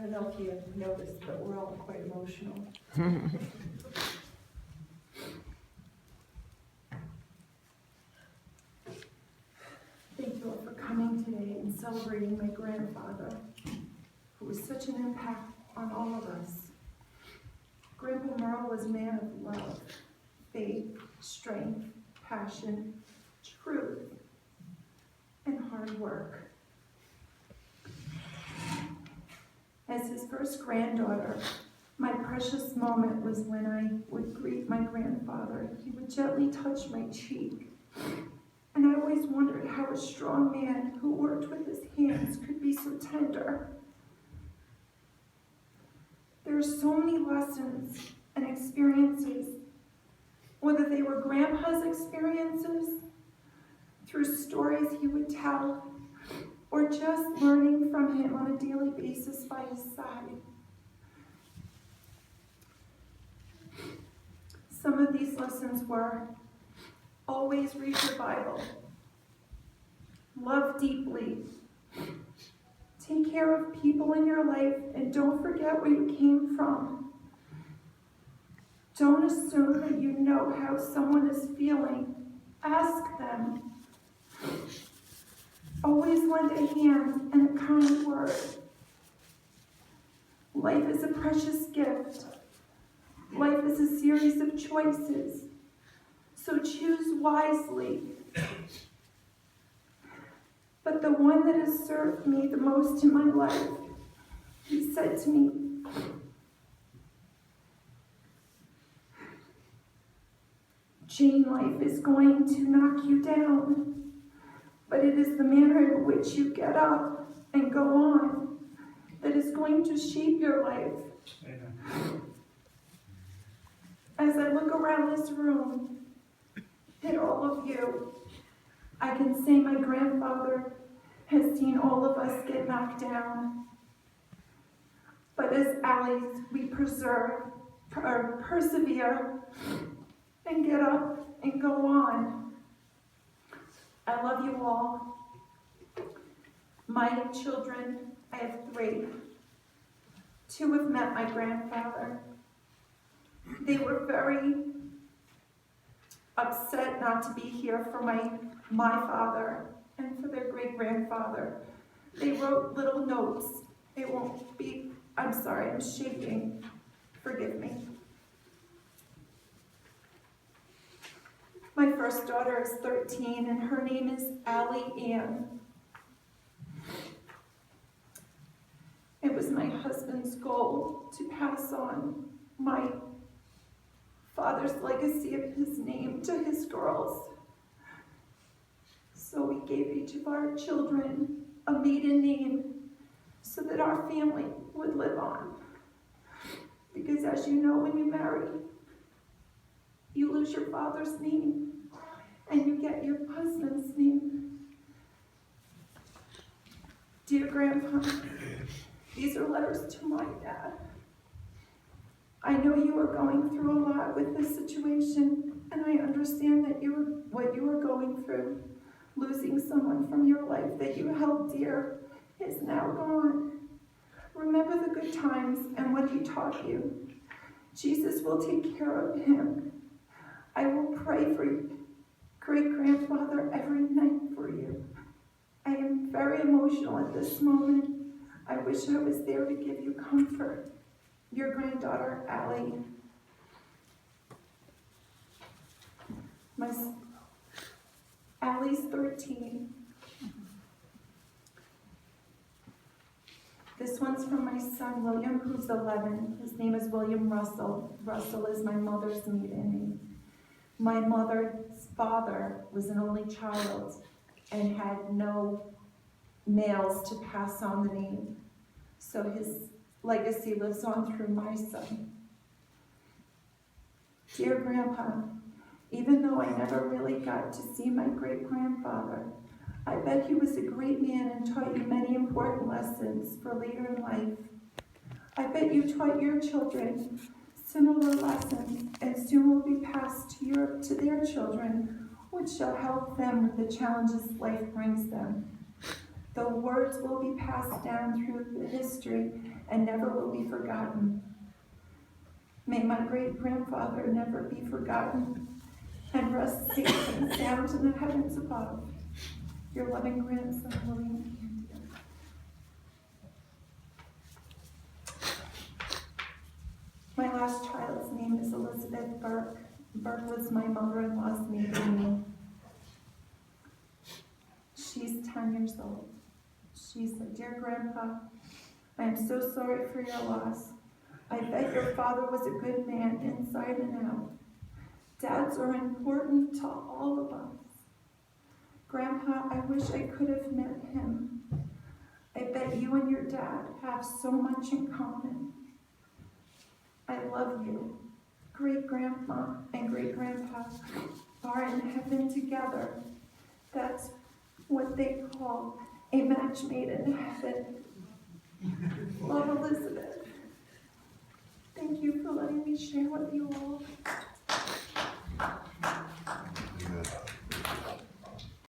don't know if you noticed, but we're all quite emotional. Thank you all for coming today and celebrating my grandfather, who was such an impact on all of us. Grandpa Merle was a man of love, faith, strength, passion, truth, and hard work. As his first granddaughter, my precious moment was when I would greet my grandfather. He would gently touch my cheek. And I always wondered how a strong man who worked with his hands could be so tender. There are so many lessons and experiences, whether they were Grandpa's experiences, through stories he would tell, or just learning from him on a daily basis by his side. Some of these lessons were: always read your Bible, love deeply, take care of people in your life, and don't forget where you came from. Don't assume that you know how someone is feeling. Ask them. Always lend a hand and a kind word. Life is a precious gift. Life is a series of choices. So choose wisely. But the one that has served me the most in my life, he said to me, Jane, life is going to knock you down, but it is the manner in which you get up and go on that is going to shape your life. Amen. As I look around this room at all of you, I can say my grandfather has seen all of us get knocked down. But as Allies, we persevere, and get up and go on. I love you all. My children, I have 3. 2 have met my grandfather. They were very upset not to be here for my father and for their great-grandfather. They wrote little notes. It won't be, I'm sorry, I'm shaking. Forgive me. My first daughter is 13, and her name is Allie Ann. It was my husband's goal to pass on my father's legacy of his name to his girls. So we gave each of our children a maiden name so that our family would live on. Because as you know, when you marry, you lose your father's name and you get your husband's name. Dear Grandpa, these are letters to my dad. I know you are going through a lot with this situation, and I understand that what you are going through. Losing someone from your life that you held dear is now gone. Remember the good times and what he taught you. Jesus will take care of him. I will pray for you, great-grandfather, every night for you. I am very emotional at this moment. I wish I was there to give you comfort. Your granddaughter, Allie. Allie's 13. This one's from my son, William, who's 11. His name is William Russell. Russell is my mother's maiden name. My mother's father was an only child and had no males to pass on the name. So his legacy lives on through my son. Dear Grandpa, even though I never really got to see my great-grandfather, I bet he was a great man and taught you many important lessons for later in life. I bet you taught your children similar lessons, and soon will be passed to their children, which shall help them with the challenges life brings them. The words will be passed down through the history and never will be forgotten. May my great-grandfather never be forgotten and rest safe and sound in the heavens above. Your loving grandson, William Candia. My last child's name is Elizabeth Burke. Burke was my mother-in-law's maiden name. She's 10 years old. She said, "Dear Grandpa, I am so sorry for your loss. I bet your father was a good man inside and out. Dads are important to all of us. Grandpa, I wish I could have met him. I bet you and your dad have so much in common. I love you. Great-grandma and great-grandpa are in heaven together. That's what they call a match made in heaven. Love, Elizabeth." Thank you for letting me share with you all.